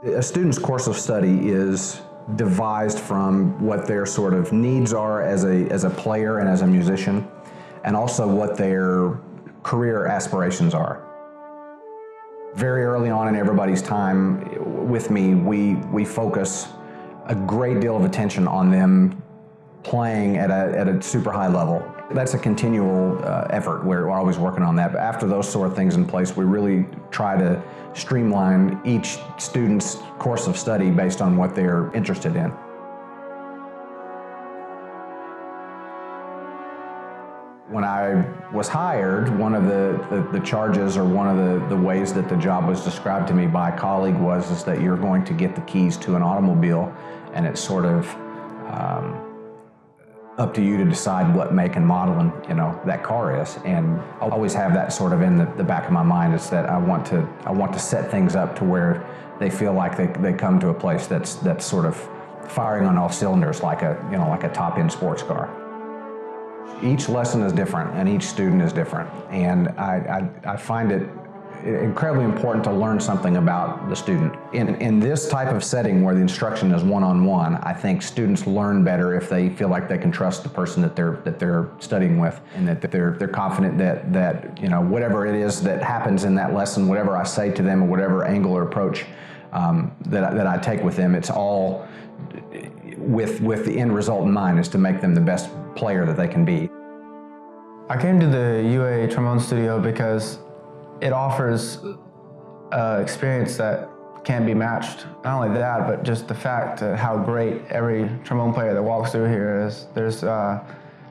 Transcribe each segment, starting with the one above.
A student's course of study is devised from what their sort of needs are as a player and as a musician, and also what their career aspirations are. Very early on in everybody's time with me, we focus a great deal of attention on them playing at a super high level. That's a continual effort. We're always working on that. But after those sort of things in place, we really try to streamline each student's course of study based on what they're interested in. When I was hired, one of the charges, or one of the ways that the job was described to me by a colleague is that you're going to get the keys to an automobile, and it's sort of up to you to decide what make and model that car is. And I always have that sort of in the back of my mind, is that I want to set things up to where they feel like they come to a place that's sort of firing on all cylinders, like a top-end sports car. Each lesson is different, and each student is different, and I find it incredibly important to learn something about the student. In this type of setting where the instruction is one-on-one, I think students learn better if they feel like they can trust the person that they're studying with, and that they're confident that whatever it is that happens in that lesson, whatever I say to them, or whatever angle or approach that I take with them, it's all with the end result in mind, is to make them the best player that they can be. I came to the UA Trombone Studio because it offers experience that can't be matched. Not only that, but just the fact how great every trombone player that walks through here is. There's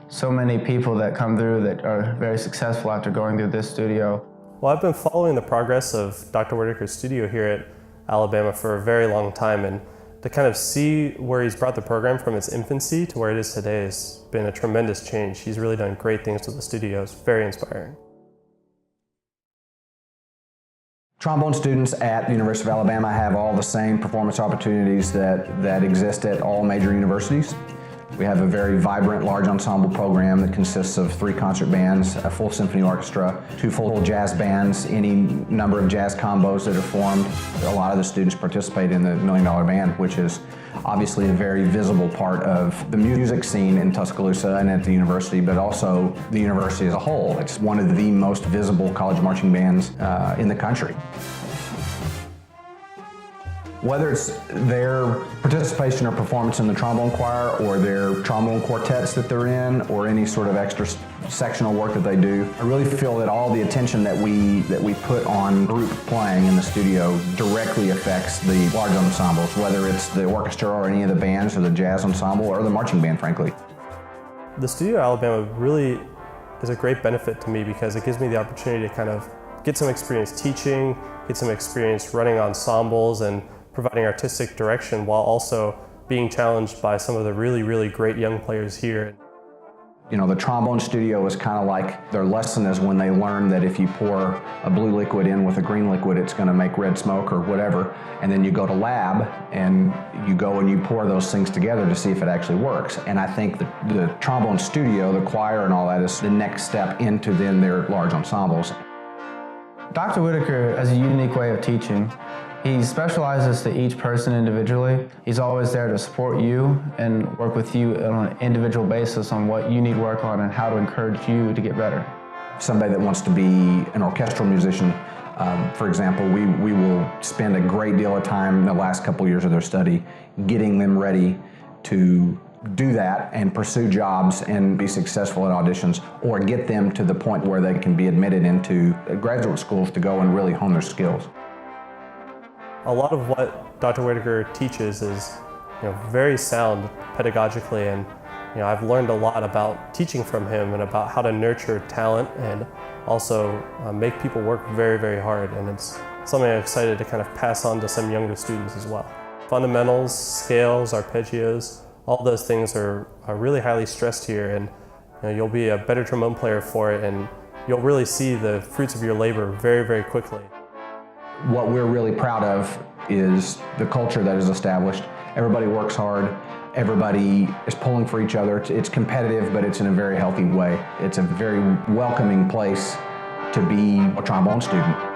so many people that come through that are very successful after going through this studio. Well, I've been following the progress of Dr. Whitaker's studio here at Alabama for a very long time, and to kind of see where he's brought the program from its infancy to where it is today has been a tremendous change. He's really done great things with the studio. It's very inspiring. Trombone students at the University of Alabama have all the same performance opportunities that exist at all major universities. We have a very vibrant, large ensemble program that consists of 3 concert bands, a full symphony orchestra, 2 full jazz bands, any number of jazz combos that are formed. A lot of the students participate in the $1 Million Band, which is obviously a very visible part of the music scene in Tuscaloosa and at the university, but also the university as a whole. It's one of the most visible college marching bands in the country. Whether it's their participation or performance in the trombone choir, or their trombone quartets that they're in, or any sort of extra sectional work that they do, I really feel that all the attention that we put on group playing in the studio directly affects the large ensembles, whether it's the orchestra or any of the bands, or the jazz ensemble, or the marching band, frankly. The studio at Alabama really is a great benefit to me because it gives me the opportunity to kind of get some experience teaching, get some experience running ensembles, and providing artistic direction, while also being challenged by some of the really, really great young players here. The trombone studio is kind of like their lesson is when they learn that if you pour a blue liquid in with a green liquid, it's going to make red smoke or whatever. And then you go to lab and you go and you pour those things together to see if it actually works. And I think the trombone studio, the choir and all that, is the next step into then their large ensembles. Dr. Whitaker has a unique way of teaching. He specializes to each person individually. He's always there to support you and work with you on an individual basis on what you need work on and how to encourage you to get better. Somebody that wants to be an orchestral musician, for example, we will spend a great deal of time in the last couple years of their study getting them ready to do that and pursue jobs and be successful at auditions, or get them to the point where they can be admitted into graduate schools to go and really hone their skills. A lot of what Dr. Whitaker teaches is very sound pedagogically, and I've learned a lot about teaching from him and about how to nurture talent and also make people work very, very hard, and it's something I'm excited to kind of pass on to some younger students as well. Fundamentals, scales, arpeggios, all those things are really highly stressed here, and you'll be a better trombone player for it, and you'll really see the fruits of your labor very, very quickly. What we're really proud of is the culture that is established. Everybody works hard. Everybody is pulling for each other. It's competitive, but it's in a very healthy way. It's a very welcoming place to be a trombone student.